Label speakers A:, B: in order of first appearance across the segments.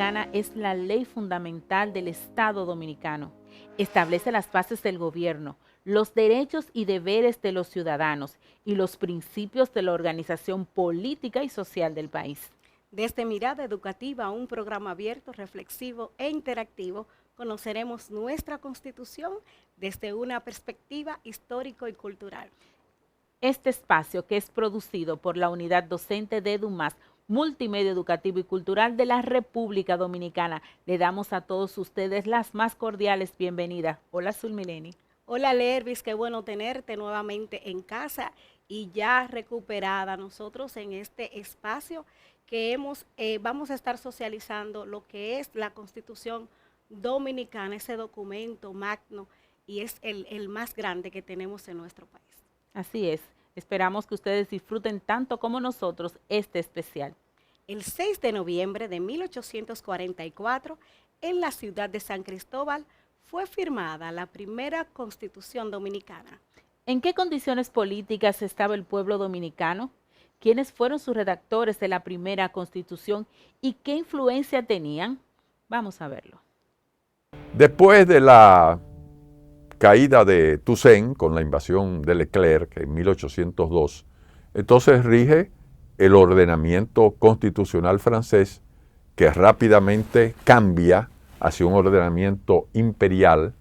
A: Dominicana es la ley fundamental del Estado dominicano. Establece las bases del gobierno, los derechos y deberes de los ciudadanos y los principios de la organización política y social del país.
B: Desde Mirada Educativa, un programa abierto, reflexivo e interactivo, conoceremos nuestra Constitución desde una perspectiva histórico y cultural.
A: Este espacio, que es producido por la Unidad Docente de EduMás, Multimedia Educativo y Cultural de la República Dominicana, le damos a todos ustedes las más cordiales bienvenidas. Hola, Zulmileni.
B: Hola, Lervis, qué bueno tenerte nuevamente en casa y ya recuperada nosotros en este espacio que vamos a estar socializando lo que es la Constitución Dominicana, ese documento magno y es el más grande que tenemos en nuestro país.
A: Así es, esperamos que ustedes disfruten tanto como nosotros este especial.
B: El 6 de noviembre de 1844, en la ciudad de San Cristóbal, fue firmada la primera Constitución Dominicana.
A: ¿En qué condiciones políticas estaba el pueblo dominicano? ¿Quiénes fueron sus redactores de la primera Constitución y qué influencia tenían? Vamos a verlo.
C: Después de la caída de Toussaint con la invasión de Leclerc en 1802, entonces rige el ordenamiento constitucional francés que rápidamente cambia hacia un ordenamiento imperial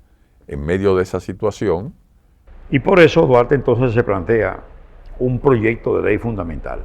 C: en medio de esa situación.
D: Y por eso Duarte entonces se plantea un proyecto de ley fundamental.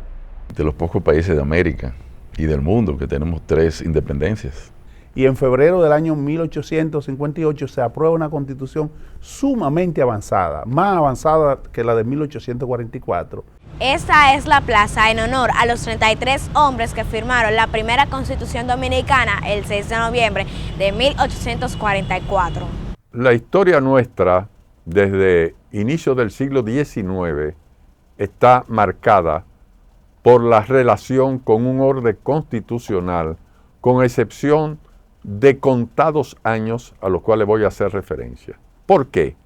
E: De los pocos países de América y del mundo que tenemos 3 independencias.
F: Y en febrero del año 1858 se aprueba una constitución sumamente avanzada, más avanzada que la de 1844.
G: Esta es la plaza en honor a los 33 hombres que firmaron la primera Constitución Dominicana el 6 de noviembre de 1844.
C: La historia nuestra, desde inicios del siglo XIX, está marcada por la relación con un orden constitucional, con excepción de contados años a los cuales voy a hacer referencia. ¿Por qué?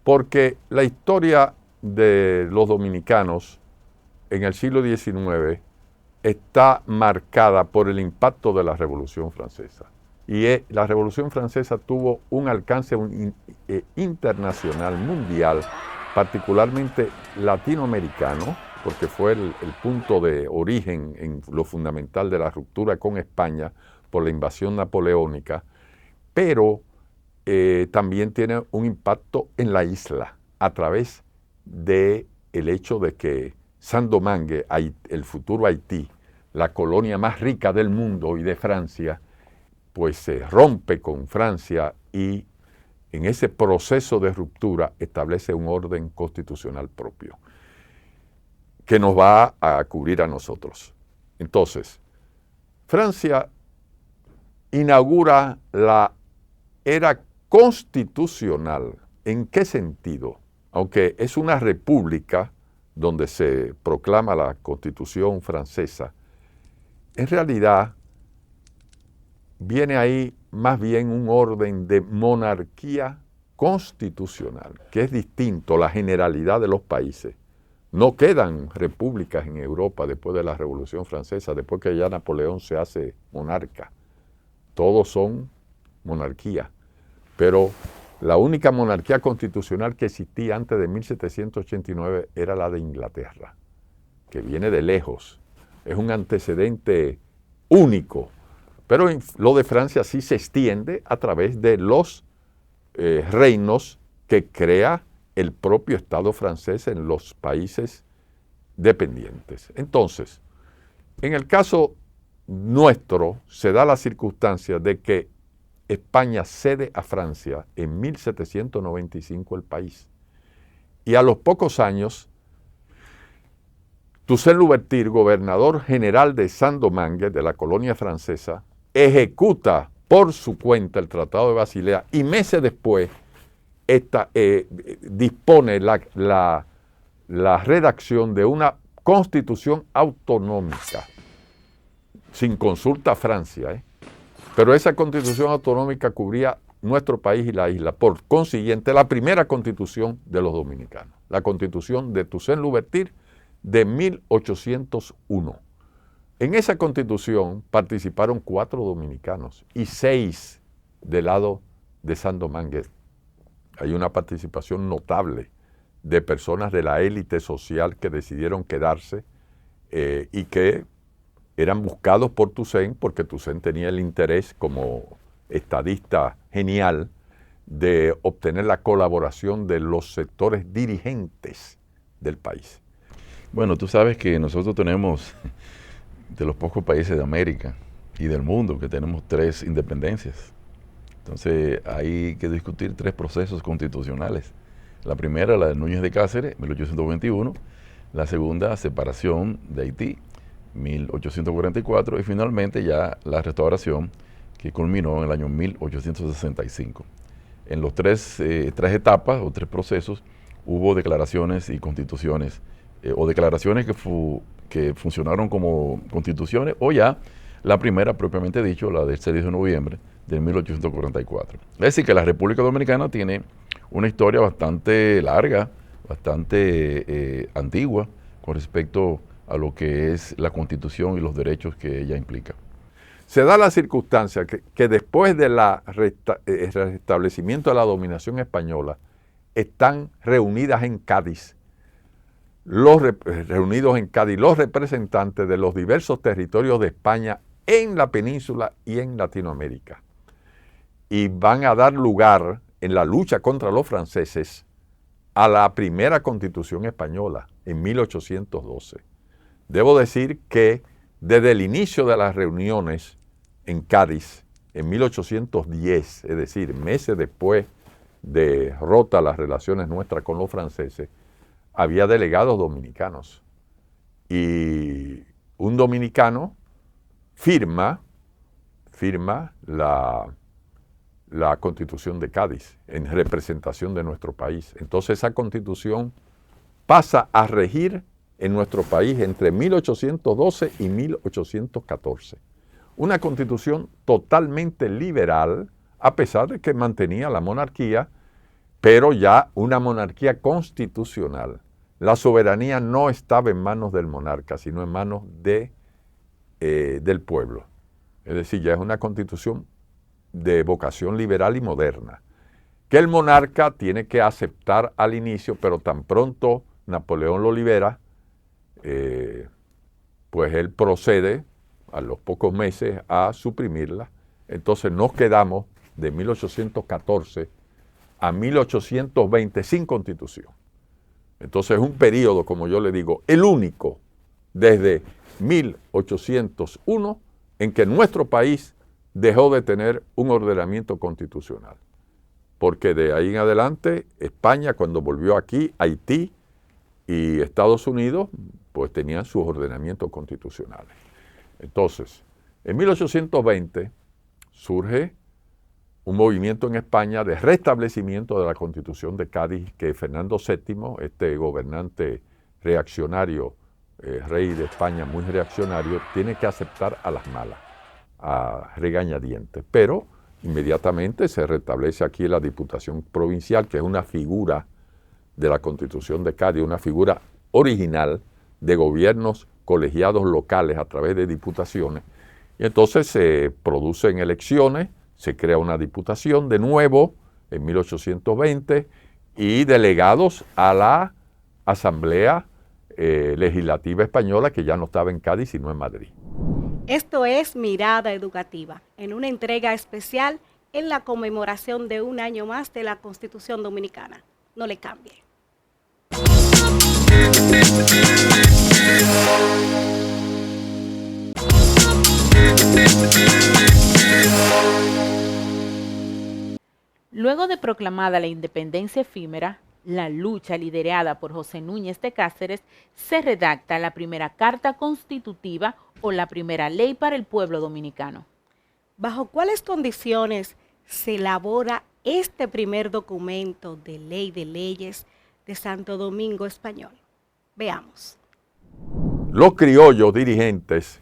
C: Porque la historia de los dominicanos en el siglo XIX está marcada por el impacto de la Revolución Francesa. Y la Revolución Francesa tuvo un alcance internacional, mundial, particularmente latinoamericano, porque fue el punto de origen en lo fundamental de la ruptura con España por la invasión napoleónica, pero también tiene un impacto en la isla a través del hecho de que Saint-Domingue, el futuro Haití, la colonia más rica del mundo y de Francia, pues se rompe con Francia y en ese proceso de ruptura establece un orden constitucional propio que nos va a cubrir a nosotros. Entonces, Francia inaugura la era constitucional. ¿En qué sentido? Aunque es una república donde se proclama la Constitución francesa, en realidad viene ahí más bien un orden de monarquía constitucional, que es distinto a la generalidad de los países. No quedan repúblicas en Europa después de la Revolución Francesa, después que ya Napoleón se hace monarca. Todos son monarquías, pero la única monarquía constitucional que existía antes de 1789 era la de Inglaterra, que viene de lejos. Es un antecedente único, pero lo de Francia sí se extiende a través de los reinos que crea el propio Estado francés en los países dependientes. Entonces, en el caso nuestro se da la circunstancia de que España cede a Francia en 1795 el país. Y a los pocos años, Toussaint Louverture, gobernador general de Saint-Domingue, de la colonia francesa, ejecuta por su cuenta el Tratado de Basilea y meses después dispone la redacción de una constitución autonómica, sin consulta a Francia, Pero esa constitución autonómica cubría nuestro país y la isla. Por consiguiente, la primera constitución de los dominicanos, la constitución de Toussaint Louverture de 1801. En esa constitución participaron 4 dominicanos y 6 del lado de San Domínguez. Hay una participación notable de personas de la élite social que decidieron quedarse y que eran buscados por Toussaint, porque Toussaint tenía el interés como estadista genial de obtener la colaboración de los sectores dirigentes del país.
E: Bueno, tú sabes que nosotros tenemos, de los pocos países de América y del mundo, que tenemos 3 independencias. Entonces hay que discutir 3 procesos constitucionales. La primera, la de Núñez de Cáceres, 1821. La segunda, separación de Haití, 1844. Y finalmente ya la restauración, que culminó en el año 1865. En los 3 etapas o 3 procesos hubo declaraciones y constituciones, o declaraciones que funcionaron como constituciones, o ya la primera propiamente dicho, la del 6 de noviembre de 1844. Es decir, que la República Dominicana tiene una historia bastante larga, bastante antigua con respecto a lo que es la Constitución y los derechos que ella implica.
C: Se da la circunstancia que después del restablecimiento de la dominación española, están reunidos en Cádiz los representantes de los diversos territorios de España en la península y en Latinoamérica. Y van a dar lugar en la lucha contra los franceses a la primera Constitución española en 1812. Debo decir que desde el inicio de las reuniones en Cádiz, en 1810, es decir, meses después de rotas las relaciones nuestras con los franceses, había delegados dominicanos. Y un dominicano firma la Constitución de Cádiz en representación de nuestro país. Entonces esa Constitución pasa a regir en nuestro país entre 1812 y 1814. Una Constitución totalmente liberal, a pesar de que mantenía la monarquía, pero ya una monarquía constitucional. La soberanía no estaba en manos del monarca, sino en manos del pueblo. Es decir, ya es una Constitución de vocación liberal y moderna, que el monarca tiene que aceptar al inicio, pero tan pronto Napoleón lo libera, pues él procede a los pocos meses a suprimirla. Entonces nos quedamos de 1814 a 1820 sin Constitución. Entonces es un periodo, como yo le digo, el único desde 1801 en que nuestro país dejó de tener un ordenamiento constitucional. Porque de ahí en adelante, España, cuando volvió aquí, Haití y Estados Unidos, pues tenían sus ordenamientos constitucionales. Entonces, en 1820 surge un movimiento en España de restablecimiento de la Constitución de Cádiz, que Fernando VII, este gobernante reaccionario, rey de España muy reaccionario, tiene que aceptar a las malas, a regañadientes. Pero inmediatamente se restablece aquí la Diputación Provincial, que es una figura de la Constitución de Cádiz, una figura original de gobiernos colegiados locales a través de diputaciones. Y entonces se producen elecciones, se crea una diputación de nuevo en 1820 y delegados a la Asamblea Legislativa Española, que ya no estaba en Cádiz sino en Madrid.
B: Esto es Mirada Educativa, en una entrega especial en la conmemoración de un año más de la Constitución Dominicana. No le cambie.
A: Luego de proclamada la independencia efímera, la lucha liderada por José Núñez de Cáceres, se redacta la primera Carta Constitutiva o la primera ley para el pueblo dominicano.
B: ¿Bajo cuáles condiciones se elabora este primer documento de ley de leyes de Santo Domingo Español? Veamos.
C: Los criollos dirigentes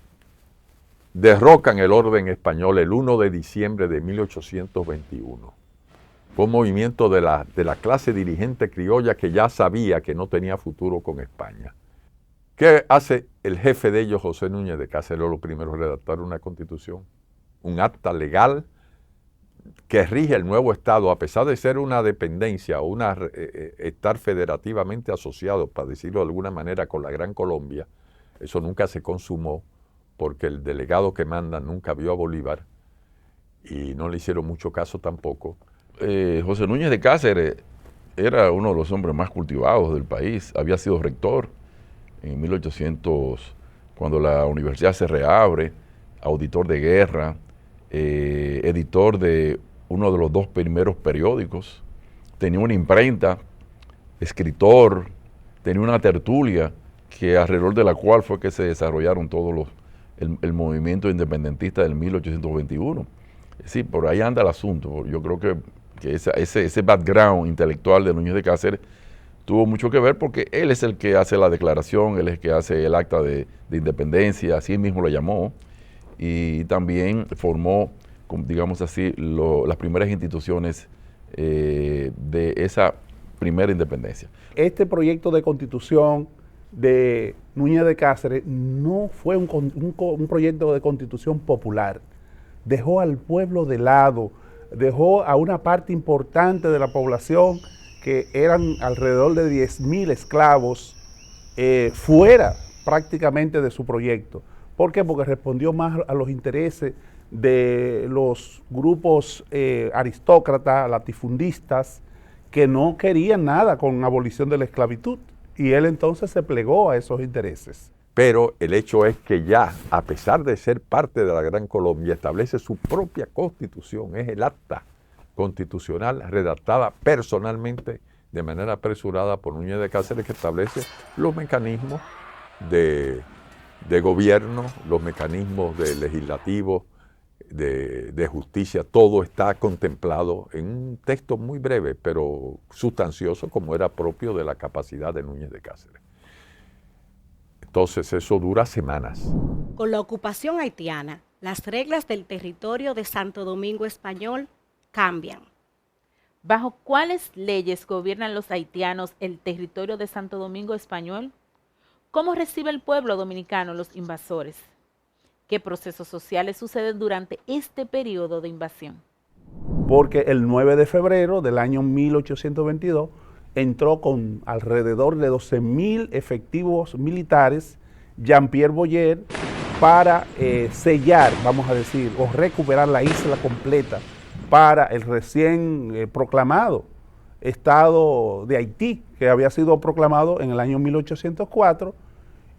C: derrocan el orden español el 1 de diciembre de 1821. Fue un movimiento de la clase dirigente criolla que ya sabía que no tenía futuro con España. ¿Qué hace el jefe de ellos, José Núñez de Cáceres? Lo primero es redactar una constitución, un acta legal que rige el nuevo Estado, a pesar de ser una dependencia o estar federativamente asociado, para decirlo de alguna manera, con la Gran Colombia. Eso nunca se consumó porque el delegado que manda nunca vio a Bolívar y no le hicieron mucho caso tampoco.
E: José Núñez de Cáceres era uno de los hombres más cultivados del país. Había sido rector en 1800, cuando la universidad se reabre, auditor de guerra, editor de uno de los 2 primeros periódicos, tenía una imprenta, escritor, tenía una tertulia que alrededor de la cual fue que se desarrollaron todos el movimiento independentista del 1821. Sí, por ahí anda el asunto. Yo creo que ese background intelectual de Núñez de Cáceres tuvo mucho que ver porque él es el que hace la declaración, él es el que hace el acta de independencia, así mismo lo llamó, y también formó, digamos así, las primeras instituciones de esa primera independencia.
F: Este proyecto de constitución de Núñez de Cáceres no fue un proyecto de constitución popular. Dejó al pueblo de lado, dejó a una parte importante de la población, que eran alrededor de 10.000 esclavos, fuera prácticamente de su proyecto. ¿Por qué? Porque respondió más a los intereses de los grupos aristócratas, latifundistas, que no querían nada con abolición de la esclavitud. Y él entonces se plegó a esos intereses.
C: Pero el hecho es que ya, a pesar de ser parte de la Gran Colombia, establece su propia constitución. Es el acta constitucional redactada personalmente, de manera apresurada por Núñez de Cáceres, que establece los mecanismos de gobierno, los mecanismos de legislativo, de justicia. Todo está contemplado en un texto muy breve, pero sustancioso, como era propio de la capacidad de Núñez de Cáceres. Entonces eso dura semanas.
B: Con la ocupación haitiana, las reglas del territorio de Santo Domingo Español cambian.
A: ¿Bajo cuáles leyes gobiernan los haitianos el territorio de Santo Domingo Español? ¿Cómo recibe el pueblo dominicano los invasores? ¿Qué procesos sociales suceden durante este periodo de invasión?
F: Porque el 9 de febrero del año 1822 entró con alrededor de 12.000 efectivos militares Jean-Pierre Boyer para sellar, vamos a decir, o recuperar la isla completa para el recién proclamado Estado de Haití, que había sido proclamado en el año 1804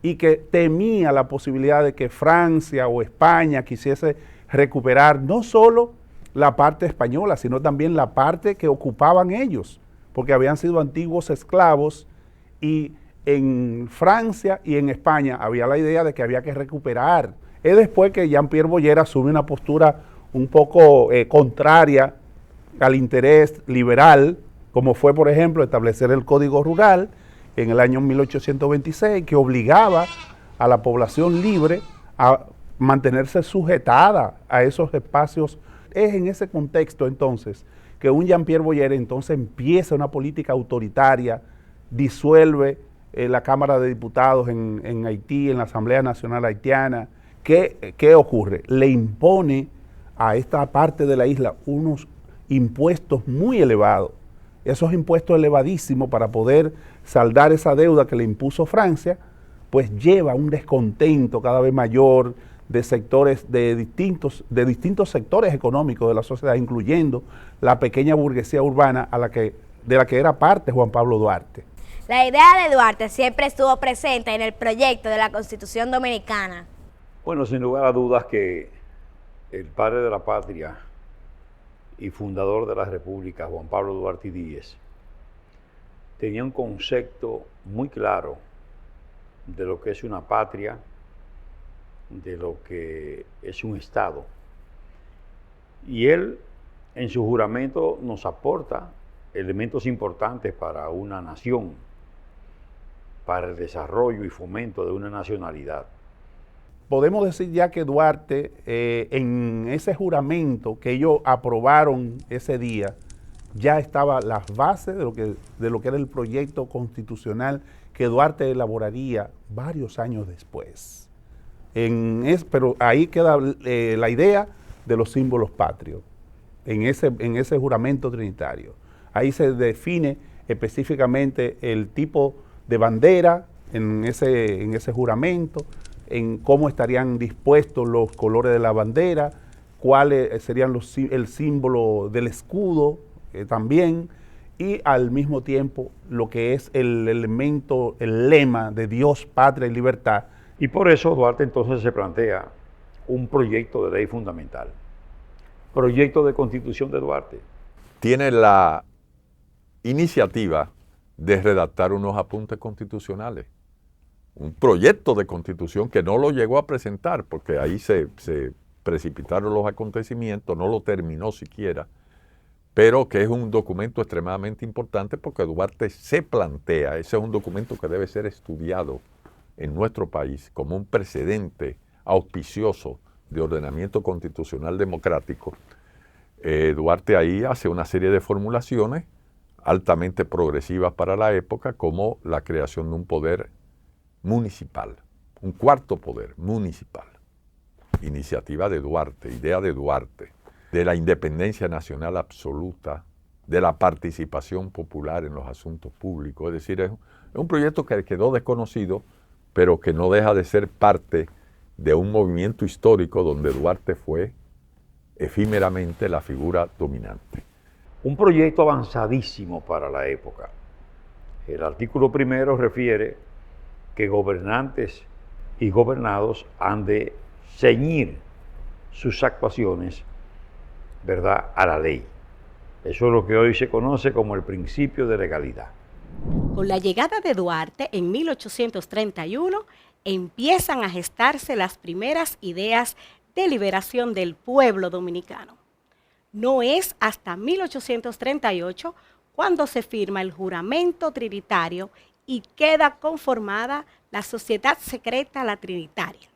F: y que temía la posibilidad de que Francia o España quisiese recuperar no solo la parte española, sino también la parte que ocupaban ellos, porque habían sido antiguos esclavos, y en Francia y en España había la idea de que había que recuperar. Es después que Jean-Pierre Boyer asume una postura un poco contraria al interés liberal, como fue, por ejemplo, establecer el Código Rural en el año 1826, que obligaba a la población libre a mantenerse sujetada a esos espacios. Es en ese contexto, entonces, que un Jean-Pierre Boyer entonces empieza una política autoritaria, disuelve la Cámara de Diputados en Haití, en la Asamblea Nacional Haitiana. ¿Qué ocurre? Le impone a esta parte de la isla unos impuestos muy elevados, esos impuestos elevadísimos para poder saldar esa deuda que le impuso Francia, pues lleva un descontento cada vez mayor de sectores, de distintos sectores económicos de la sociedad, incluyendo la pequeña burguesía urbana de la que era parte Juan Pablo Duarte.
G: La idea de Duarte siempre estuvo presente en el proyecto de la Constitución Dominicana.
D: Bueno, sin lugar a dudas que el padre de la patria y fundador de la República, Juan Pablo Duarte y Díez, tenía un concepto muy claro de lo que es una patria, de lo que es un Estado. Y él, en su juramento, nos aporta elementos importantes para una nación, para el desarrollo y fomento de una nacionalidad.
F: Podemos decir ya que Duarte, en ese juramento que ellos aprobaron ese día, ya estaban las bases de lo que era el proyecto constitucional que Duarte elaboraría varios años después. Pero ahí queda la idea de los símbolos patrios, en ese juramento trinitario. Ahí se define específicamente el tipo de bandera en ese juramento, en cómo estarían dispuestos los colores de la bandera, cuáles serían el símbolo del escudo también, y al mismo tiempo lo que es el elemento, el lema de Dios, patria y libertad.
D: Y por eso Duarte entonces se plantea un proyecto de ley fundamental, proyecto de constitución de Duarte.
C: Tiene la iniciativa de redactar unos apuntes constitucionales, un proyecto de constitución que no lo llegó a presentar porque ahí se precipitaron los acontecimientos, no lo terminó siquiera, pero que es un documento extremadamente importante porque Duarte se plantea, ese es un documento que debe ser estudiado en nuestro país como un precedente auspicioso de ordenamiento constitucional democrático. Duarte ahí hace una serie de formulaciones altamente progresivas para la época, como la creación de un poder municipal, un cuarto poder municipal. Iniciativa de Duarte, idea de Duarte, de la independencia nacional absoluta, de la participación popular en los asuntos públicos. Es decir, es un proyecto que quedó desconocido, pero que no deja de ser parte de un movimiento histórico donde Duarte fue efímeramente la figura dominante.
D: Un proyecto avanzadísimo para la época. El artículo primero refiere que gobernantes y gobernados han de ceñir sus actuaciones, ¿verdad?, a la ley. Eso es lo que hoy se conoce como el principio de legalidad.
B: Con la llegada de Duarte en 1831 empiezan a gestarse las primeras ideas de liberación del pueblo dominicano. No es hasta 1838 cuando se firma el juramento trinitario y queda conformada la Sociedad Secreta La Trinitaria.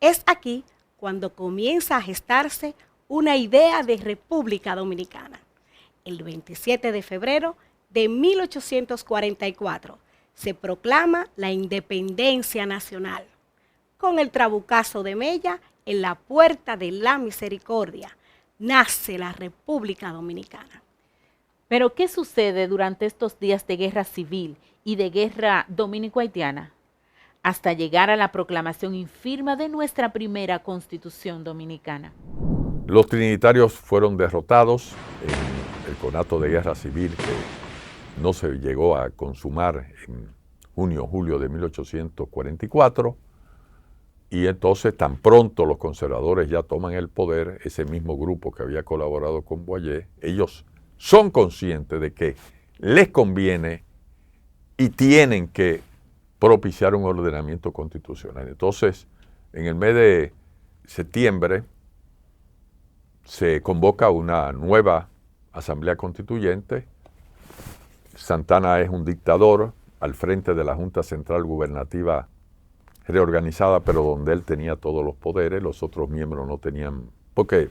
B: Es aquí cuando comienza a gestarse una idea de República Dominicana. El 27 de febrero de 1844 se proclama la independencia nacional, con el trabucazo de Mella en la Puerta de la Misericordia. Nace la República Dominicana.
A: Pero, ¿qué sucede durante estos días de guerra civil y de guerra dominico-haitiana? Hasta llegar a la proclamación infirma de nuestra primera Constitución dominicana.
C: Los trinitarios fueron derrotados en el conato de guerra civil que no se llegó a consumar en junio-julio de 1844, y entonces tan pronto los conservadores ya toman el poder, ese mismo grupo que había colaborado con Boyer, ellos son conscientes de que les conviene y tienen que propiciar un ordenamiento constitucional. Entonces, en el mes de septiembre se convoca una nueva asamblea constituyente. Santana es un dictador al frente de la Junta Central Gubernativa reorganizada, pero donde él tenía todos los poderes, los otros miembros no tenían, porque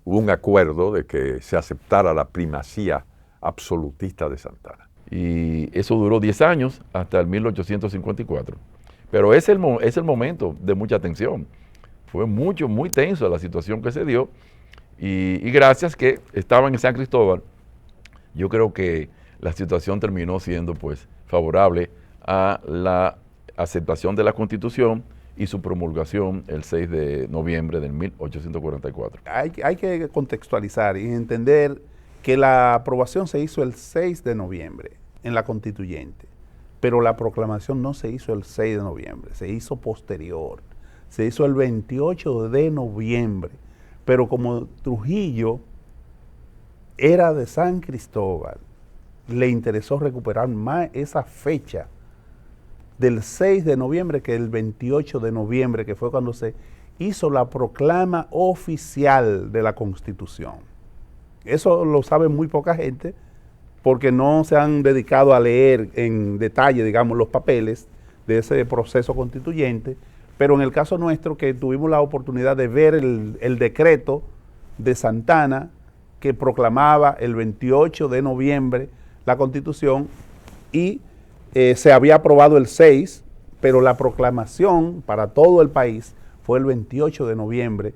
C: hubo un acuerdo de que se aceptara la primacía absolutista de Santana.
E: Y eso duró 10 años hasta el 1854. Pero es el momento de mucha tensión. Fue muy tenso la situación que se dio, y gracias que estaban en San Cristóbal, yo creo que la situación terminó siendo pues favorable a la aceptación de la Constitución y su promulgación el 6 de noviembre de 1844.
F: Hay que contextualizar y entender que la aprobación se hizo el 6 de noviembre en la Constituyente, pero la proclamación no se hizo el 6 de noviembre, se hizo posterior, se hizo el 28 de noviembre, pero como Trujillo era de San Cristóbal, le interesó recuperar más esa fecha del 6 de noviembre que el 28 de noviembre, que fue cuando se hizo la proclama oficial de la Constitución. Eso lo sabe muy poca gente, porque no se han dedicado a leer en detalle, digamos, los papeles de ese proceso constituyente, pero en el caso nuestro, que tuvimos la oportunidad de ver el decreto de Santana, que proclamaba el 28 de noviembre la Constitución y se había aprobado el 6, pero la proclamación para todo el país fue el 28 de noviembre.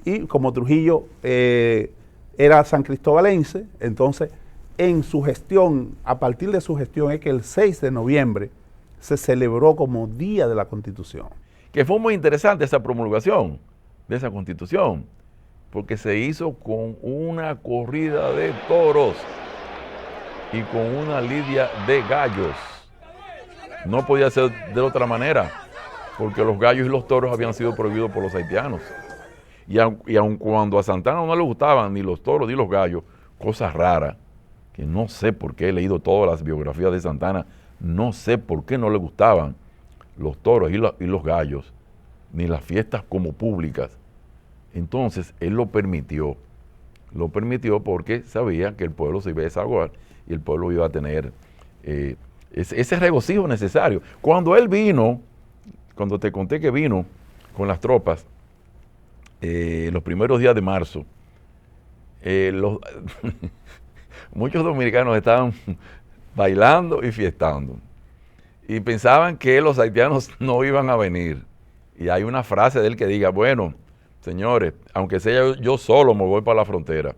F: Y como Trujillo era san cristobalense, entonces en su gestión, a partir de su gestión, es que el 6 de noviembre se celebró como Día de la Constitución.
E: Que fue muy interesante esa promulgación de esa Constitución, porque se hizo con una corrida de toros y con una lidia de gallos. No podía ser de otra manera, porque los gallos y los toros habían sido prohibidos por los haitianos. Y aun cuando a Santana no le gustaban ni los toros ni los gallos, cosas raras, que no sé por qué he leído todas las biografías de Santana, no sé por qué no le gustaban los toros y los gallos, ni las fiestas como públicas. Entonces, él lo permitió porque sabía que el pueblo se iba a desahogar y el pueblo iba a tener ese regocijo necesario. Cuando él vino, cuando te conté que vino con las tropas, los primeros días de marzo, muchos dominicanos estaban bailando y fiestando y pensaban que los haitianos no iban a venir. Y hay una frase de él que diga, bueno, señores, aunque sea yo solo me voy para la frontera,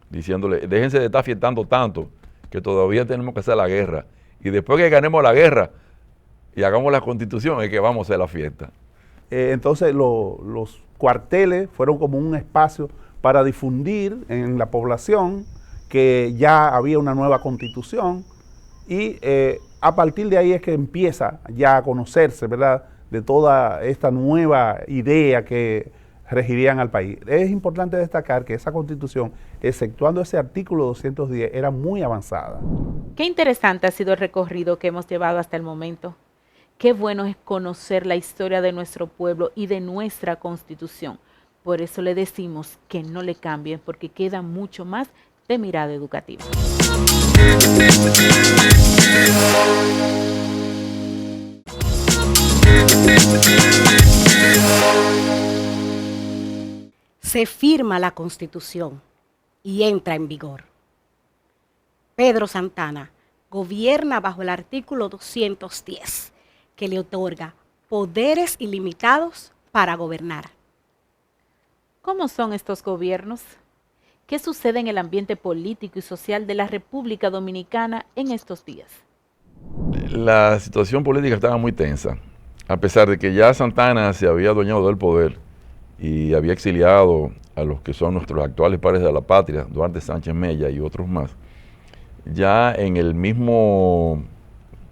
E: diciéndole, déjense de estar fiestando tanto, que todavía tenemos que hacer la guerra. Y después que ganemos la guerra y hagamos la Constitución, es que vamos a hacer la fiesta.
F: Entonces los cuarteles fueron como un espacio para difundir en la población que ya había una nueva Constitución y a partir de ahí es que empieza ya a conocerse, ¿verdad?, de toda esta nueva idea que regirían al país. Es importante destacar que esa Constitución, exceptuando ese artículo 210, era muy avanzada.
A: Qué interesante ha sido el recorrido que hemos llevado hasta el momento. Qué bueno es conocer la historia de nuestro pueblo y de nuestra Constitución. Por eso le decimos que no le cambien, porque queda mucho más de Mirada Educativa.
B: Se firma la Constitución y entra en vigor. Pedro Santana gobierna bajo el artículo 210, que le otorga poderes ilimitados para gobernar.
A: ¿Cómo son estos gobiernos? ¿Qué sucede en el ambiente político y social de la República Dominicana en estos días?
E: La situación política estaba muy tensa, a pesar de que ya Santana se había adueñado del poder y había exiliado a los que son nuestros actuales padres de la patria, Duarte Sánchez Mella y otros más. Ya en el mismo,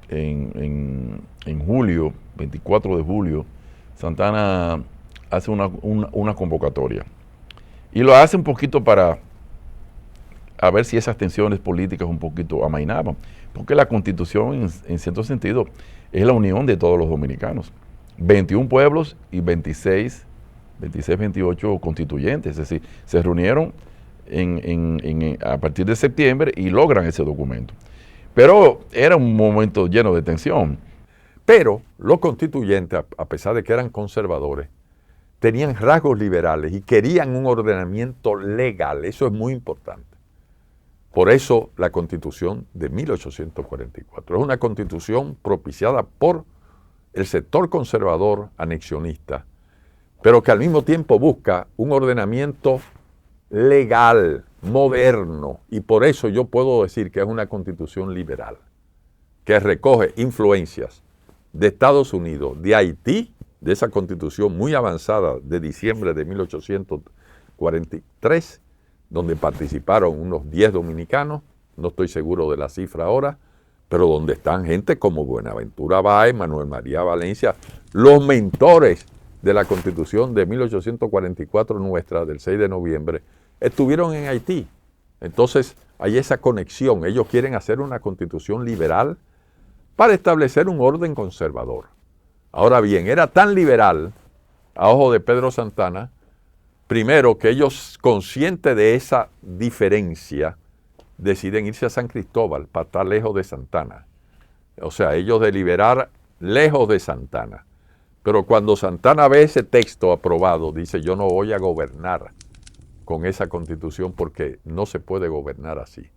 E: en julio, 24 de julio, Santana hace una convocatoria. Y lo hace un poquito para a ver si esas tensiones políticas un poquito amainaban, porque la Constitución en cierto sentido es la unión de todos los dominicanos. 21 pueblos y 26, 28 constituyentes, es decir, se reunieron a partir de septiembre y logran ese documento. Pero era un momento lleno de tensión.
C: Pero los constituyentes, a pesar de que eran conservadores, tenían rasgos liberales y querían un ordenamiento legal. Eso es muy importante. Por eso la Constitución de 1844 es una constitución propiciada por el sector conservador anexionista, pero que al mismo tiempo busca un ordenamiento legal, moderno, y por eso yo puedo decir que es una constitución liberal, que recoge influencias de Estados Unidos, de Haití, de esa constitución muy avanzada de diciembre de 1843, donde participaron unos 10 dominicanos, no estoy seguro de la cifra ahora, pero donde están gente como Buenaventura Báez, Manuel María Valencia, los mentores de la Constitución de 1844 nuestra, del 6 de noviembre, estuvieron en Haití. Entonces hay esa conexión. Ellos quieren hacer una constitución liberal para establecer un orden conservador. Ahora bien, era tan liberal, a ojo de Pedro Santana, primero que ellos, conscientes de esa diferencia, deciden irse a San Cristóbal para estar lejos de Santana. O sea, ellos deliberar lejos de Santana. Pero cuando Santana ve ese texto aprobado, dice, yo no voy a gobernar con esa constitución porque no se puede gobernar así.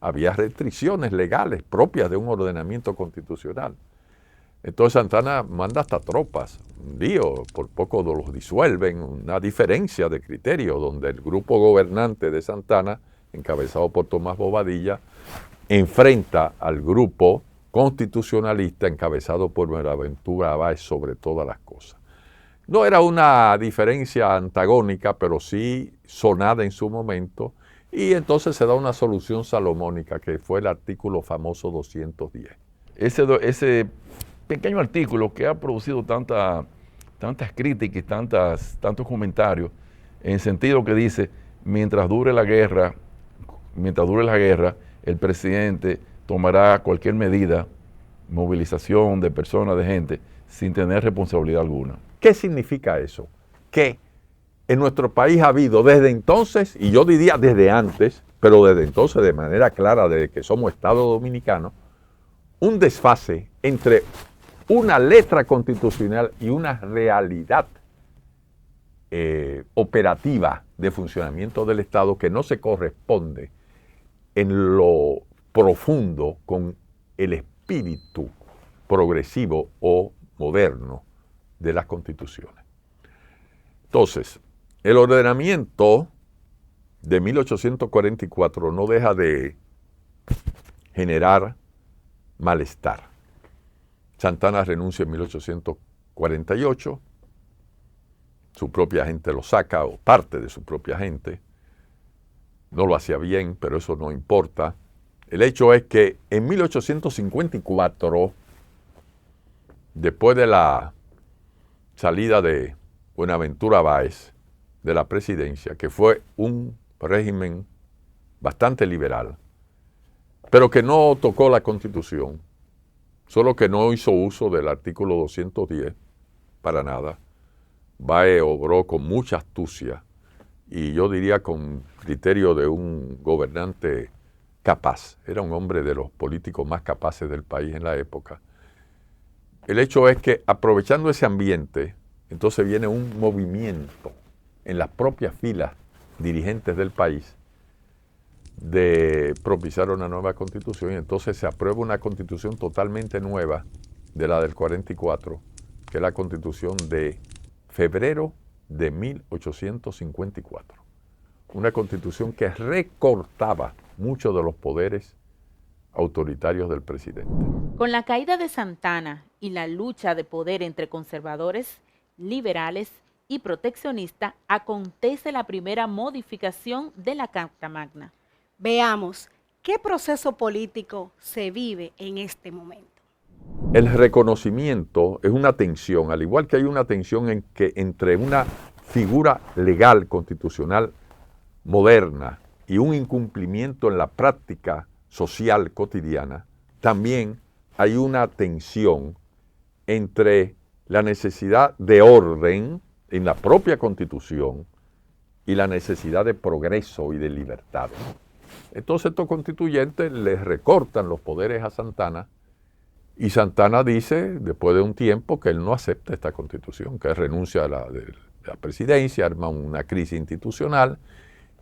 C: Había restricciones legales propias de un ordenamiento constitucional. Entonces Santana manda hasta tropas, un lío, por poco los disuelven, una diferencia de criterio donde el grupo gobernante de Santana, encabezado por Tomás Bobadilla, enfrenta al grupo constitucionalista encabezado por Buenaventura Báez sobre todas las cosas. No era una diferencia antagónica, pero sí sonada en su momento, y entonces se da una solución salomónica, que fue el artículo famoso 210.
E: Ese pequeño artículo que ha producido tantas críticas y tantos comentarios, en el sentido que dice, mientras dure la guerra, el presidente tomará cualquier medida, movilización de personas, de gente, sin tener responsabilidad alguna.
C: ¿Qué significa eso? Que en nuestro país ha habido desde entonces, y yo diría desde antes, pero desde entonces de manera clara, desde que somos Estado Dominicano, un desfase entre una letra constitucional y una realidad operativa de funcionamiento del Estado que no se corresponde en lo profundo con el espíritu progresivo o moderno de las constituciones. Entonces, el ordenamiento de 1844 no deja de generar malestar. Santana renuncia en 1848, su propia gente lo saca, o parte de su propia gente. No lo hacía bien, pero eso no importa. El hecho es que en 1854, después de la salida de Buenaventura Báez de la presidencia, que fue un régimen bastante liberal, pero que no tocó la Constitución, solo que no hizo uso del artículo 210 para nada. Báez obró con mucha astucia y yo diría con criterio de un gobernante capaz. Era un hombre de los políticos más capaces del país en la época. El hecho es que aprovechando ese ambiente, entonces viene un movimiento en las propias filas dirigentes del país de propiciar una nueva constitución, y entonces se aprueba una constitución totalmente nueva de la del 44, que es la constitución de febrero de 1854. Una constitución que recortaba muchos de los poderes autoritarios del presidente.
A: Con la caída de Santana y la lucha de poder entre conservadores, liberales y proteccionistas, acontece la primera modificación de la Carta Magna.
B: Veamos, ¿qué proceso político se vive en este momento?
C: El reconocimiento es una tensión, al igual que hay una tensión entre una figura legal constitucional moderna y un incumplimiento en la práctica social cotidiana, también hay una tensión entre la necesidad de orden en la propia Constitución y la necesidad de progreso y de libertad. Entonces estos constituyentes les recortan los poderes a Santana, y Santana dice, después de un tiempo, que él no acepta esta Constitución, que renuncia a la presidencia, arma una crisis institucional,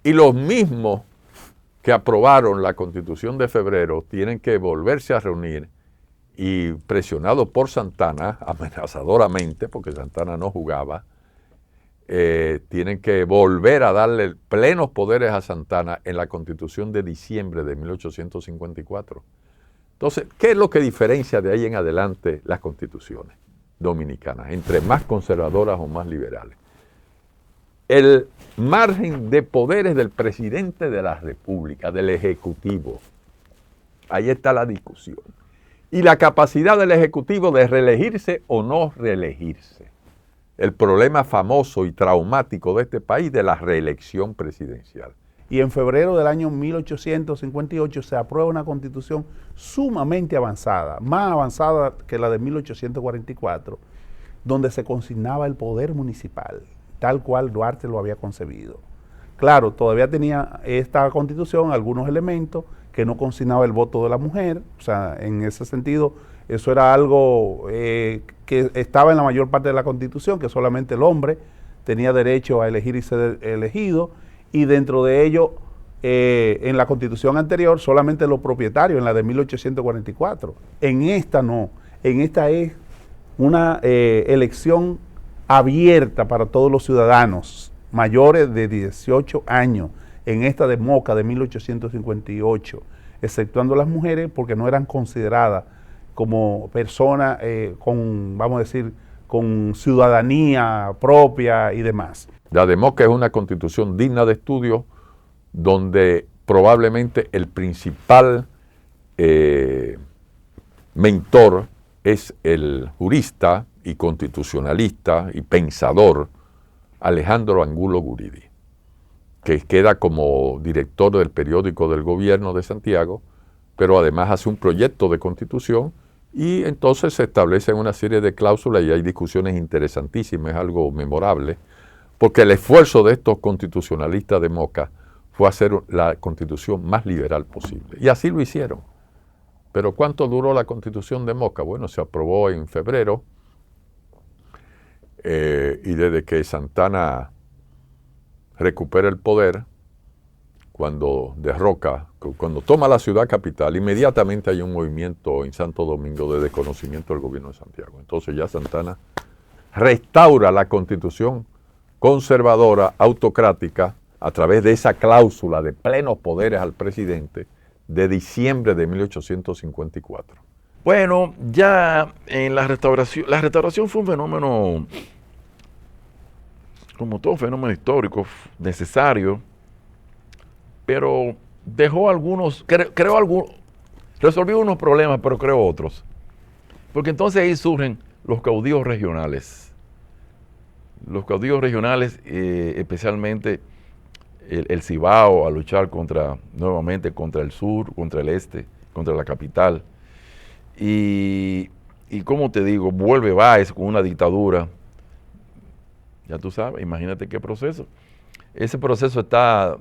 C: y los mismos que aprobaron la Constitución de febrero tienen que volverse a reunir y, presionados por Santana, amenazadoramente, porque Santana no jugaba, tienen que volver a darle plenos poderes a Santana en la Constitución de diciembre de 1854. Entonces, ¿qué es lo que diferencia de ahí en adelante las constituciones dominicanas, entre más conservadoras o más liberales? El margen de poderes del presidente de la República, del Ejecutivo. Ahí está la discusión. Y la capacidad del Ejecutivo de reelegirse o no reelegirse. El problema famoso y traumático de este país de la reelección presidencial.
F: Y en febrero del año 1858 se aprueba una constitución sumamente avanzada, más avanzada que la de 1844, donde se consignaba el poder municipal, tal cual Duarte lo había concebido. Claro, todavía tenía esta constitución algunos elementos que no consignaba el voto de la mujer, o sea, en ese sentido, eso era algo que estaba en la mayor parte de la constitución, que solamente el hombre tenía derecho a elegir y ser elegido, y dentro de ello, en la constitución anterior, solamente los propietarios, en la de 1844. En esta no, en esta es una elección abierta para todos los ciudadanos mayores de 18 años, en esta de Moca de 1858, exceptuando las mujeres porque no eran consideradas como personas con, vamos a decir, con ciudadanía propia y demás.
C: La de Moca es una constitución digna de estudio, donde probablemente el principal mentor es el jurista y constitucionalista y pensador Alejandro Angulo Guridi, que queda como director del periódico del gobierno de Santiago, pero además hace un proyecto de constitución y entonces se establecen una serie de cláusulas y hay discusiones interesantísimas, es algo memorable, porque el esfuerzo de estos constitucionalistas de Moca fue hacer la constitución más liberal posible. Y así lo hicieron. Pero ¿cuánto duró la constitución de Moca? Bueno, se aprobó en febrero y desde que Santana recupera el poder, cuando derroca, cuando toma la ciudad capital, inmediatamente hay un movimiento en Santo Domingo de desconocimiento del gobierno de Santiago. Entonces ya Santana restaura la constitución conservadora, autocrática, a través de esa cláusula de plenos poderes al presidente de diciembre de 1854.
E: Bueno, ya en la restauración fue un fenómeno, como todo fenómeno histórico, necesario, pero dejó algunos, creó algunos, resolvió unos problemas, pero creó otros. Porque entonces ahí surgen los caudillos regionales. Los caudillos regionales, especialmente el Cibao, a luchar nuevamente contra el sur, contra el este, contra la capital. Y como te digo, vuelve Báez con una dictadura. Ya tú sabes, imagínate qué proceso. Ese proceso está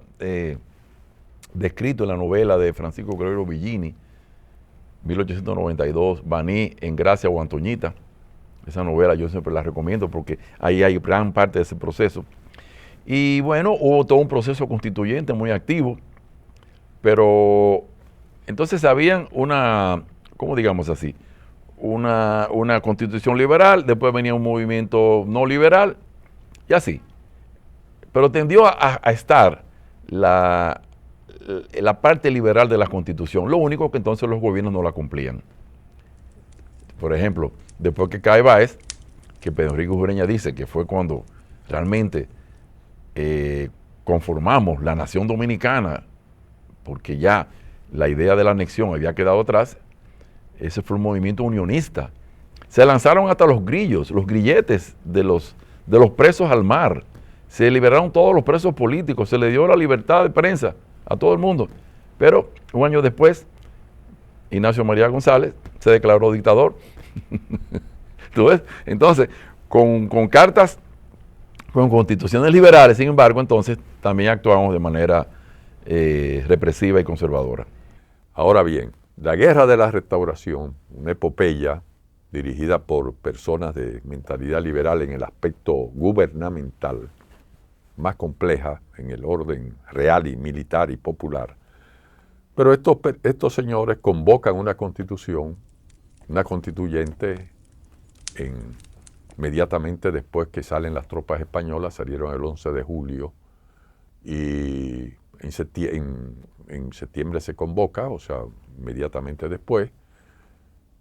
E: descrito en la novela de Francisco Gregorio Villini, 1892, Baní en Gracia o Antoñita. Esa novela yo siempre la recomiendo porque ahí hay gran parte de ese proceso. Y bueno, hubo todo un proceso constituyente muy activo, pero entonces habían ¿cómo digamos así? Una constitución liberal, después venía un movimiento no liberal, y así. Pero tendió a estar la parte liberal de la constitución, lo único que entonces los gobiernos no la cumplían. Por ejemplo, después que cae Báez, que Pedro Enrique Ureña dice que fue cuando realmente conformamos la nación dominicana, porque ya la idea de la anexión había quedado atrás. Ese fue un movimiento unionista. Se lanzaron hasta los grillos, los grilletes de los presos al mar. Se liberaron todos los presos políticos, se le dio la libertad de prensa a todo el mundo. Pero un año después, Ignacio María González se declaró dictador. ¿Tú ves? Entonces, con cartas, con constituciones liberales, sin embargo, entonces también actuamos de manera represiva y conservadora.
C: Ahora bien, la Guerra de la Restauración, una epopeya dirigida por personas de mentalidad liberal en el aspecto gubernamental, más compleja en el orden real y militar y popular. Pero estos señores convocan una constitución, una constituyente, inmediatamente después que salen las tropas españolas, salieron el 11 de julio, y en septiembre se convoca, o sea, inmediatamente después,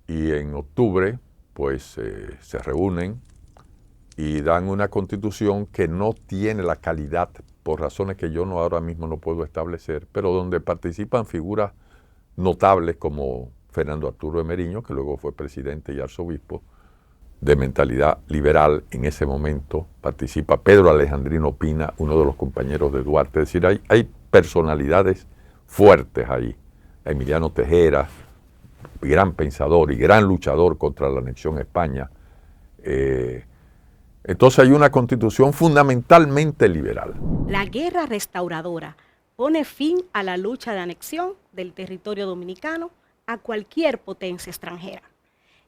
C: y en octubre, pues, se reúnen y dan una constitución que no tiene la calidad, por razones que yo ahora mismo no puedo establecer, pero donde participan figuras notables como Fernando Arturo de Meriño, que luego fue presidente y arzobispo, de mentalidad liberal en ese momento. Participa Pedro Alejandrino Pina, uno de los compañeros de Duarte. Es decir, hay personalidades fuertes ahí. Emiliano Tejera, gran pensador y gran luchador contra la anexión a España. Entonces hay una constitución fundamentalmente liberal.
B: La guerra restauradora pone fin a la lucha de anexión del territorio dominicano a cualquier potencia extranjera.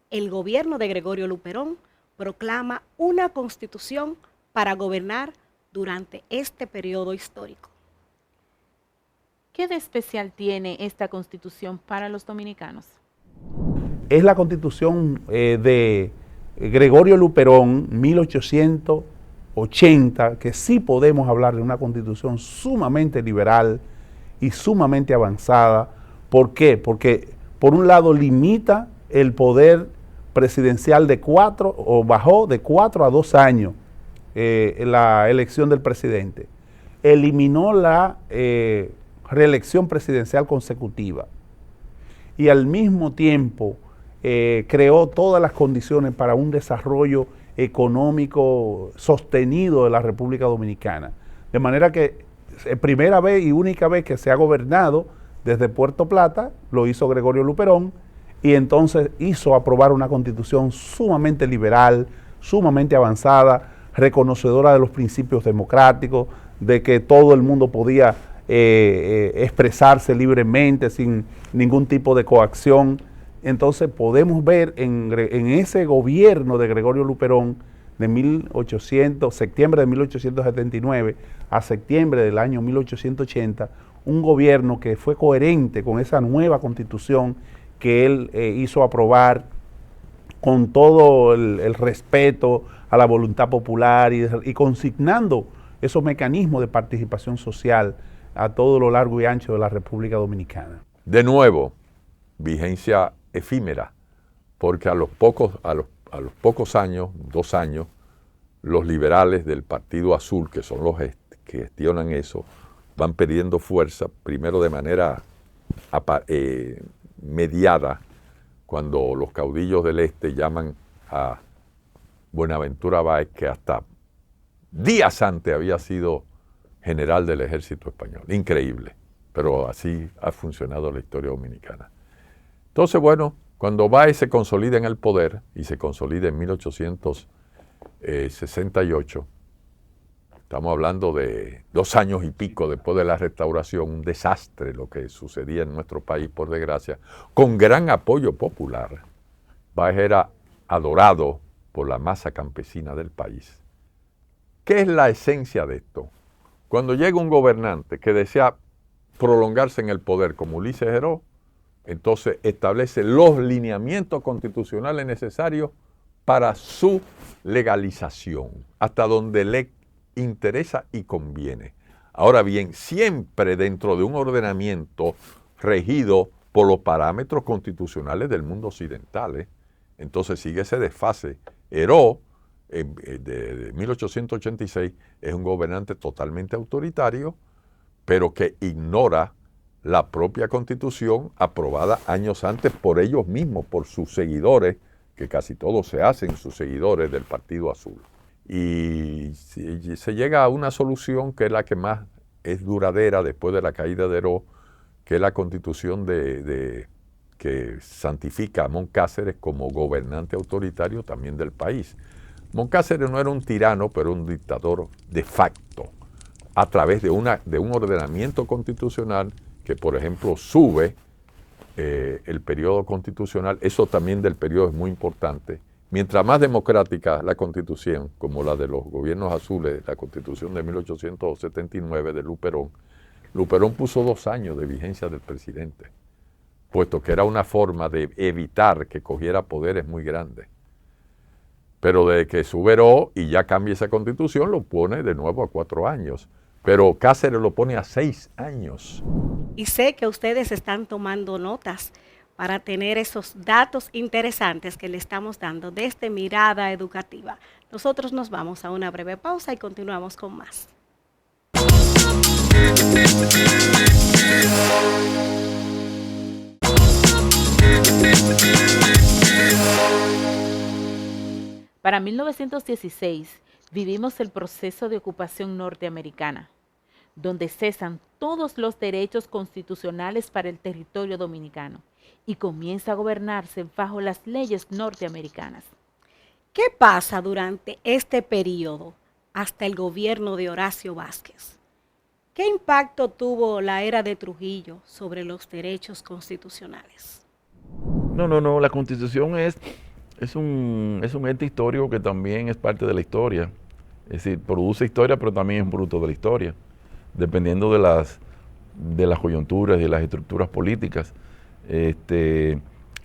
B: El gobierno de Gregorio Luperón proclama una constitución para gobernar durante este periodo histórico.
A: ¿Qué de especial tiene esta Constitución para los dominicanos?
F: Es la Constitución de Gregorio Luperón, 1880, que sí podemos hablar de una Constitución sumamente liberal y sumamente avanzada. ¿Por qué? Porque por un lado limita el poder presidencial de 4, o bajó de 4 a 2 años la elección del presidente. Eliminó la reelección presidencial consecutiva y al mismo tiempo creó todas las condiciones para un desarrollo económico sostenido de la República Dominicana. De manera que primera vez y única vez que se ha gobernado desde Puerto Plata, lo hizo Gregorio Luperón, y entonces hizo aprobar una constitución sumamente liberal, sumamente avanzada, reconocedora de los principios democráticos, de que todo el mundo podía expresarse libremente sin ningún tipo de coacción. Entonces podemos ver en ese gobierno de Gregorio Luperón de septiembre de 1879 a septiembre del año 1880, un gobierno que fue coherente con esa nueva constitución que él hizo aprobar con todo el respeto a la voluntad popular y consignando esos mecanismos de participación social a todo lo largo y ancho de la República Dominicana.
C: De nuevo, vigencia efímera, porque a los pocos años, 2 años, los liberales del Partido Azul, que son los que gestionan eso, van perdiendo fuerza, primero de manera mediada, cuando los caudillos del Este llaman a Buenaventura Báez, que hasta días antes había sido general del ejército español. Increíble, pero así ha funcionado la historia dominicana. Entonces, bueno, cuando Báez se consolida en el poder, y se consolida en 1868, estamos hablando de 2 años y pico después de la restauración, un desastre lo que sucedía en nuestro país, por desgracia, con gran apoyo popular. Báez era adorado por la masa campesina del país. ¿Qué es la esencia de esto? Cuando llega un gobernante que desea prolongarse en el poder, como Ulises Heró, entonces establece los lineamientos constitucionales necesarios para su legalización, hasta donde le interesa y conviene. Ahora bien, siempre dentro de un ordenamiento regido por los parámetros constitucionales del mundo occidental. Entonces sigue ese desfase. Heró, de 1886, es un gobernante totalmente autoritario, pero que ignora la propia Constitución aprobada años antes por ellos mismos, por sus seguidores, que casi todos se hacen sus seguidores del Partido Azul. Y se llega a una solución que es la que más es duradera después de la caída de Heró, que es la Constitución que santifica a Moncáceres como gobernante autoritario también del país. Moncáceres no era un tirano, pero un dictador de facto, a través de un ordenamiento constitucional que, por ejemplo, sube el periodo constitucional. Eso también del periodo es muy importante. Mientras más democrática la Constitución, como la de los gobiernos azules, la Constitución de 1879 de Luperón, Luperón puso 2 años de vigencia del presidente, puesto que era una forma de evitar que cogiera poderes muy grandes. Pero de que sube Heró y ya cambia esa Constitución, lo pone de nuevo a 4 años. Pero Cáceres lo pone a 6 años.
B: Y sé que ustedes están tomando notas para tener esos datos interesantes que le estamos dando desde Mirada Educativa. Nosotros nos vamos a una breve pausa y continuamos con más.
A: Para 1916 vivimos el proceso de ocupación norteamericana, donde cesan todos los derechos constitucionales para el territorio dominicano y comienza a gobernarse bajo las leyes norteamericanas.
B: ¿Qué pasa durante este periodo hasta el gobierno de Horacio Vázquez? ¿Qué impacto tuvo la era de Trujillo sobre los derechos constitucionales?
E: No, la Constitución es un ente histórico que también es parte de la historia. Es decir, produce historia, pero también es un producto de la historia, dependiendo de las de las coyunturas y de las estructuras políticas.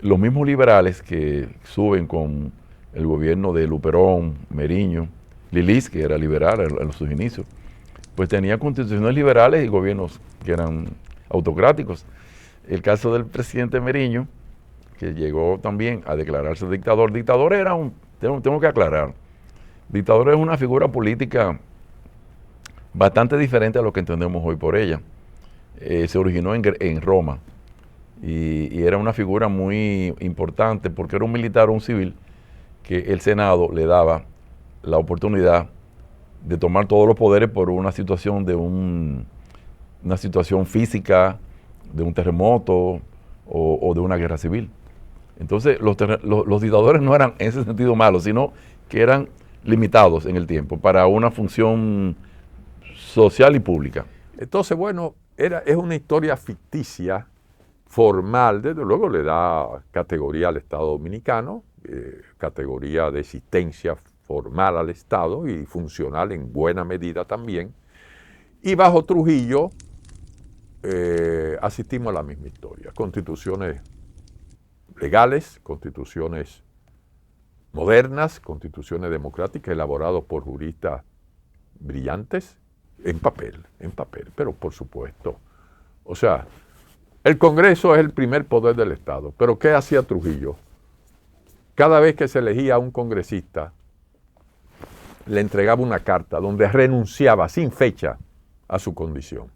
E: Los mismos liberales que suben con el gobierno de Luperón, Meriño, Lilis, que era liberal en sus inicios, pues tenía constituciones liberales y gobiernos que eran autocráticos. El caso del presidente Meriño, que llegó también a declararse dictador. Dictador era tengo que aclarar, dictador es una figura política bastante diferente a lo que entendemos hoy por ella. Se originó en Roma y era una figura muy importante porque era un militar o un civil que el Senado le daba la oportunidad de tomar todos los poderes por una situación una situación física, de un terremoto o de una guerra civil. Entonces los dictadores no eran en ese sentido malos, sino que eran limitados en el tiempo para una función social y pública.
C: Entonces, bueno, es una historia ficticia, formal, desde luego le da categoría al Estado Dominicano, categoría de existencia formal al Estado y funcional en buena medida también. Y bajo Trujillo asistimos a la misma historia, constituciones legales, constituciones modernas, constituciones democráticas elaboradas por juristas brillantes, en papel, pero por supuesto. O sea, el Congreso es el primer poder del Estado, pero ¿qué hacía Trujillo? Cada vez que se elegía a un congresista, le entregaba una carta donde renunciaba sin fecha a su condición.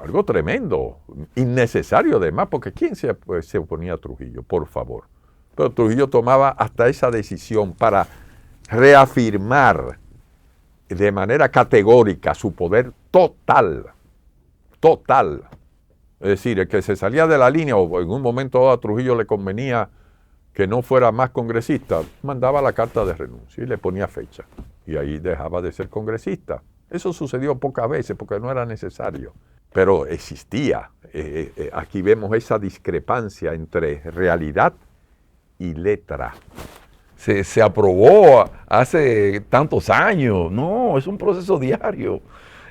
C: Algo tremendo, innecesario además, porque ¿quién se oponía a Trujillo? Por favor. Pero Trujillo tomaba hasta esa decisión para reafirmar de manera categórica su poder total. Es decir, el que se salía de la línea o en un momento dado a Trujillo le convenía que no fuera más congresista, mandaba la carta de renuncia y le ponía fecha. Y ahí dejaba de ser congresista. Eso sucedió pocas veces porque no era necesario, pero existía. Aquí vemos esa discrepancia entre realidad y letra.
E: Se aprobó hace tantos años. No, es un proceso diario.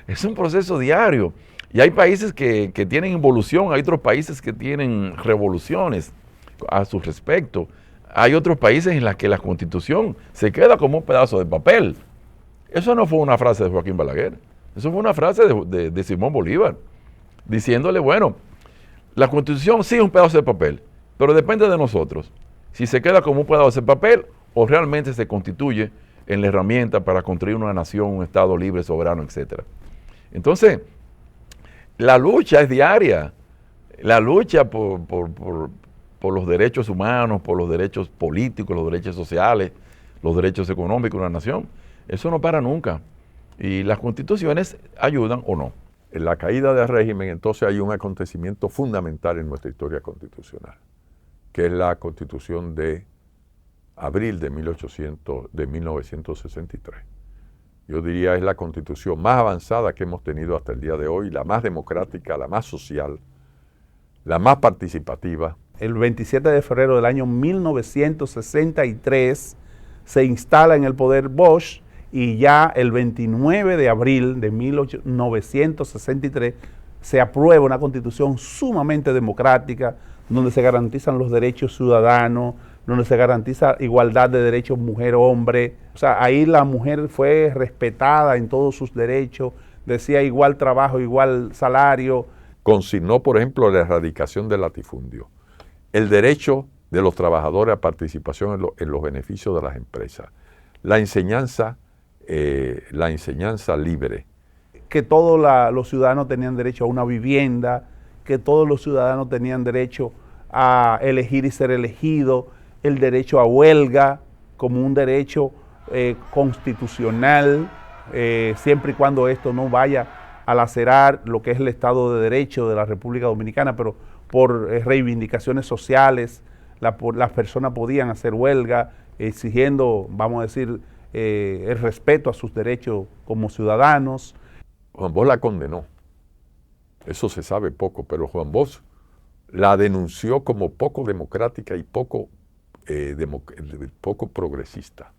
E: Es un proceso diario. Y hay países que tienen involución, hay otros países que tienen revoluciones a su respecto. Hay otros países en los que la Constitución se queda como un pedazo de papel. Eso no fue una frase de Joaquín Balaguer. Eso fue una frase de Simón Bolívar, diciéndole, bueno, la Constitución sí es un pedazo de papel, pero depende de nosotros. Si se queda como un pedazo de papel o realmente se constituye en la herramienta para construir una nación, un Estado libre, soberano, etc. Entonces, la lucha es diaria. La lucha por los derechos humanos, por los derechos políticos, los derechos sociales, los derechos económicos de una nación, eso no para nunca. Y las constituciones ayudan o no.
C: En la caída del régimen, entonces hay un acontecimiento fundamental en nuestra historia constitucional, que es la Constitución de abril de 1963. Yo diría es la constitución más avanzada que hemos tenido hasta el día de hoy, la más democrática, la más social, la más participativa.
F: El 27 de febrero del año 1963 se instala en el poder Bosch y ya el 29 de abril de 1963 se aprueba una constitución sumamente democrática donde se garantizan los derechos ciudadanos, donde se garantiza igualdad de derechos mujer-hombre. O sea, ahí la mujer fue respetada en todos sus derechos, decía igual trabajo, igual salario.
C: Consignó, por ejemplo, la erradicación del latifundio, el derecho de los trabajadores a participación en los beneficios de las empresas, la enseñanza libre.
F: Que todos los ciudadanos tenían derecho a una vivienda, que todos los ciudadanos tenían derecho a elegir y ser elegidos, el derecho a huelga como un derecho constitucional, siempre y cuando esto no vaya a lacerar lo que es el Estado de Derecho de la República Dominicana, pero por reivindicaciones sociales, las personas podían hacer huelga, exigiendo, vamos a decir, el respeto a sus derechos como ciudadanos.
C: Juan Bosch la condenó, eso se sabe poco, pero Juan Bosch la denunció como poco democrática y poco progresista.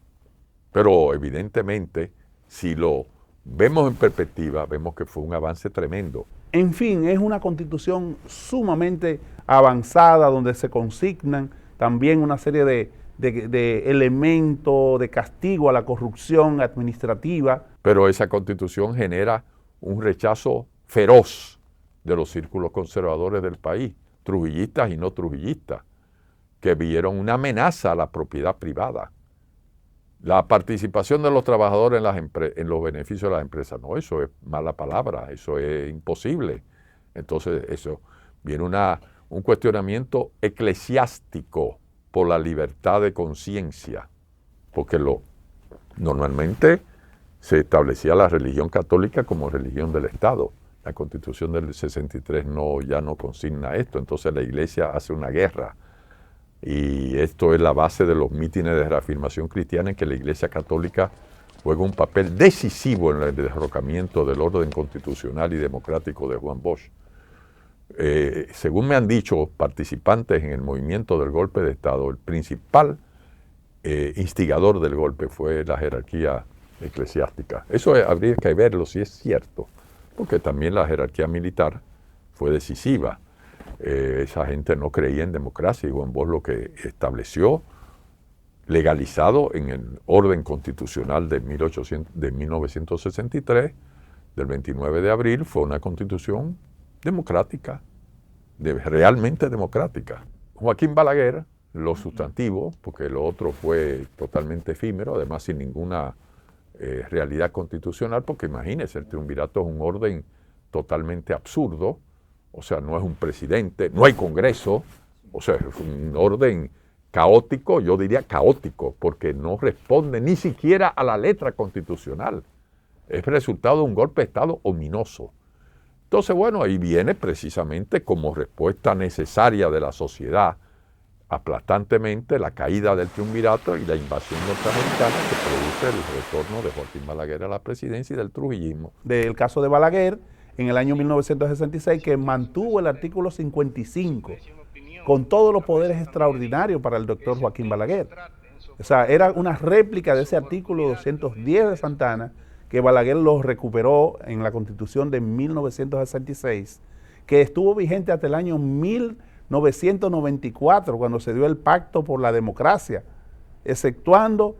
C: Pero evidentemente, si lo vemos en perspectiva, vemos que fue un avance tremendo.
F: En fin, es una constitución sumamente avanzada donde se consignan también una serie de elementos de castigo a la corrupción administrativa.
C: Pero esa constitución genera un rechazo feroz de los círculos conservadores del país, trujillistas y no trujillistas, que vieron una amenaza a la propiedad privada. La participación de los trabajadores en los beneficios de las empresas, no, eso es mala palabra, eso es imposible. Entonces, eso viene un cuestionamiento eclesiástico por la libertad de conciencia, porque normalmente se establecía la religión católica como religión del Estado. La Constitución del 63 ya no consigna esto, entonces la Iglesia hace una guerra. Y esto es la base de los mítines de reafirmación cristiana, en que la Iglesia Católica juega un papel decisivo en el derrocamiento del orden constitucional y democrático de Juan Bosch. Según me han dicho participantes en el movimiento del golpe de Estado, el principal instigador del golpe fue la jerarquía eclesiástica. Eso habría que verlo si es cierto, porque también la jerarquía militar fue decisiva. Esa gente no creía en democracia y Juan Bosch lo que estableció, legalizado en el orden constitucional de 1963, del 29 de abril, fue una constitución democrática, realmente democrática. Joaquín Balaguer, lo sustantivo, porque lo otro fue totalmente efímero, además sin ninguna realidad constitucional, porque imagínense, el triunvirato es un orden totalmente absurdo. O sea, no es un presidente, no hay Congreso, o sea, es un orden caótico, yo diría caótico, porque no responde ni siquiera a la letra constitucional. Es resultado de un golpe de Estado ominoso. Entonces, bueno, ahí viene precisamente como respuesta necesaria de la sociedad aplastantemente la caída del triunvirato y la invasión norteamericana que produce el retorno de Joaquín Balaguer a la presidencia y del trujillismo.
F: Del caso de Balaguer, en el año 1966, que mantuvo el artículo 55 con todos los poderes extraordinarios para el doctor Joaquín Balaguer. O sea, era una réplica de ese artículo 210 de Santana, que Balaguer lo recuperó en la Constitución de 1966, que estuvo vigente hasta el año 1994, cuando se dio el Pacto por la Democracia, exceptuando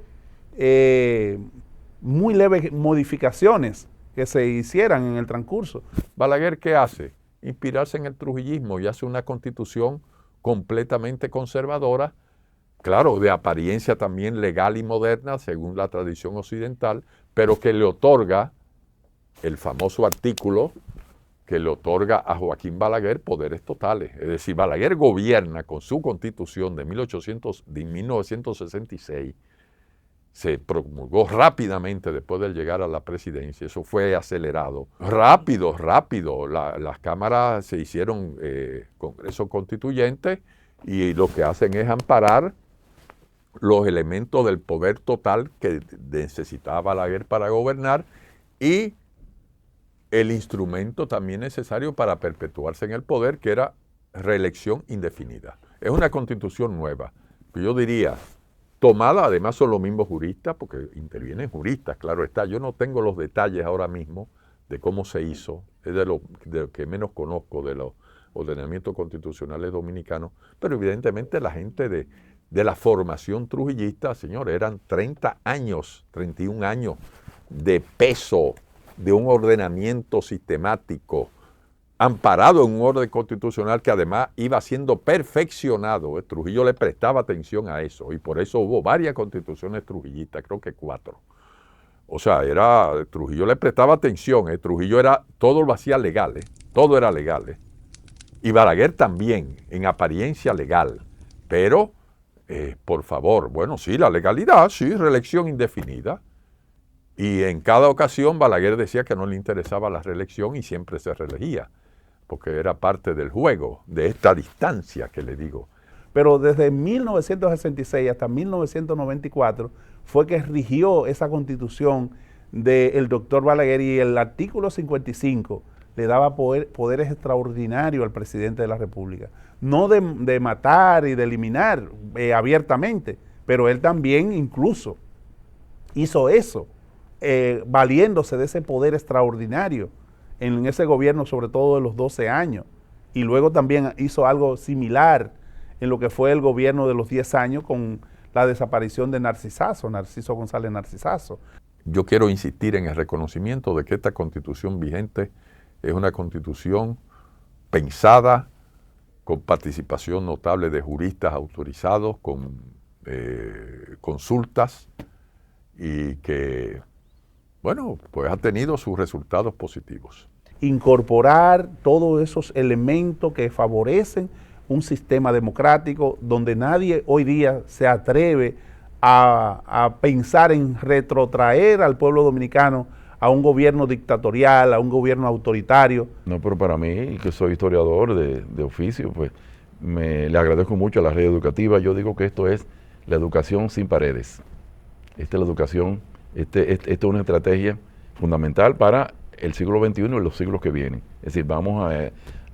F: muy leves modificaciones que se hicieran en el transcurso.
C: Balaguer, ¿qué hace? Inspirarse en el trujillismo y hace una constitución completamente conservadora, claro, de apariencia también legal y moderna, según la tradición occidental, pero que le otorga el famoso artículo que le otorga a Joaquín Balaguer poderes totales. Es decir, Balaguer gobierna con su constitución de 1966, se promulgó rápidamente después de llegar a la presidencia, eso fue acelerado. Rápido, las cámaras se hicieron congresos constituyentes y lo que hacen es amparar los elementos del poder total que necesitaba Balaguer para gobernar y el instrumento también necesario para perpetuarse en el poder, que era reelección indefinida. Es una constitución nueva, yo diría, tomada, además son los mismos juristas, porque intervienen juristas, claro está. Yo no tengo los detalles ahora mismo de cómo se hizo, es de lo que menos conozco de los ordenamientos constitucionales dominicanos, pero evidentemente la gente de la formación trujillista, señores, eran 30 años, 31 años de peso de un ordenamiento sistemático, amparado en un orden constitucional que además iba siendo perfeccionado. Trujillo le prestaba atención a eso y por eso hubo varias constituciones trujillistas, creo que 4. O sea, Trujillo le prestaba atención, Trujillo todo lo hacía legal, todo era legal. Y Balaguer también, en apariencia legal, pero, por favor, bueno, sí, la legalidad, sí, reelección indefinida. Y en cada ocasión Balaguer decía que no le interesaba la reelección y siempre se reelegía, porque era parte del juego, de esta distancia que le digo.
F: Pero desde 1966 hasta 1994 fue que rigió esa constitución del doctor Balaguer, y el artículo 55 le daba poderes extraordinarios al presidente de la República. No de matar y de eliminar abiertamente, pero él también incluso hizo eso, valiéndose de ese poder extraordinario en ese gobierno, sobre todo de los 12 años. Y luego también hizo algo similar en lo que fue el gobierno de los 10 años con la desaparición de Narciso González Narcisazo.
C: Yo quiero insistir en el reconocimiento de que esta constitución vigente es una constitución pensada con participación notable de juristas autorizados, con consultas y que, bueno, pues ha tenido sus resultados positivos.
F: Incorporar todos esos elementos que favorecen un sistema democrático donde nadie hoy día se atreve a pensar en retrotraer al pueblo dominicano a un gobierno dictatorial, a un gobierno autoritario.
E: No, pero para mí, que soy historiador de oficio, pues le agradezco mucho a la red educativa. Yo digo que esto es la educación sin paredes. Esta es la educación, esta es una estrategia fundamental para el siglo XXI y los siglos que vienen. Es decir, vamos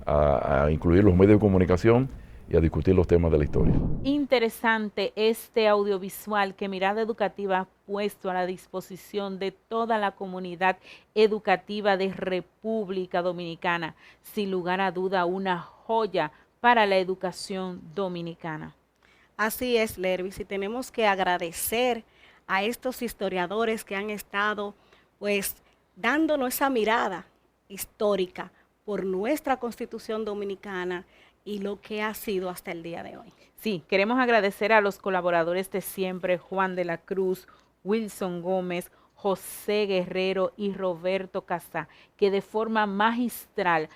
E: a incluir los medios de comunicación y a discutir los temas de la historia.
A: Interesante este audiovisual que Mirada Educativa ha puesto a la disposición de toda la comunidad educativa de República Dominicana. Sin lugar a duda, una joya para la educación dominicana.
B: Así es, Lervis, y tenemos que agradecer a estos historiadores que han estado, pues, dándonos esa mirada histórica por nuestra Constitución Dominicana y lo que ha sido hasta el día de hoy.
A: Sí, queremos agradecer a los colaboradores de siempre, Juan de la Cruz, Wilson Gómez, José Guerrero y Roberto Casá, que de forma magistral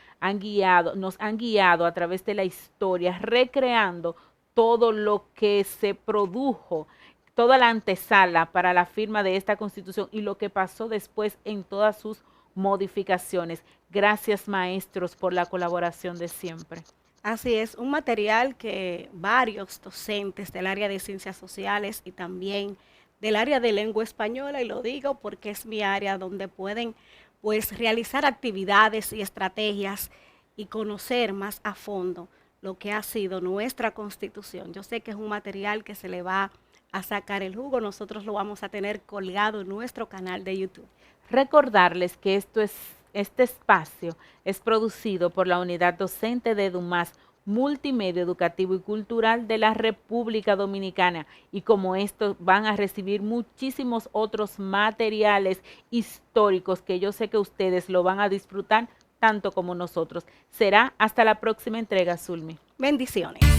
A: nos han guiado a través de la historia, recreando todo lo que se produjo, toda la antesala para la firma de esta Constitución y lo que pasó después en todas sus modificaciones. Gracias, maestros, por la colaboración de siempre.
B: Así es, un material que varios docentes del área de ciencias sociales y también del área de lengua española, y lo digo porque es mi área donde pueden, pues, realizar actividades y estrategias y conocer más a fondo lo que ha sido nuestra Constitución. Yo sé que es un material que se le va a sacar el jugo. Nosotros lo vamos a tener colgado en nuestro canal de YouTube.
A: Recordarles que este espacio es producido por la Unidad Docente de EDUMAS, Multimedia Educativo y Cultural de la República Dominicana, y como estos van a recibir muchísimos otros materiales históricos que yo sé que ustedes lo van a disfrutar tanto como nosotros. Será hasta la próxima entrega, Zulmi.
B: Bendiciones.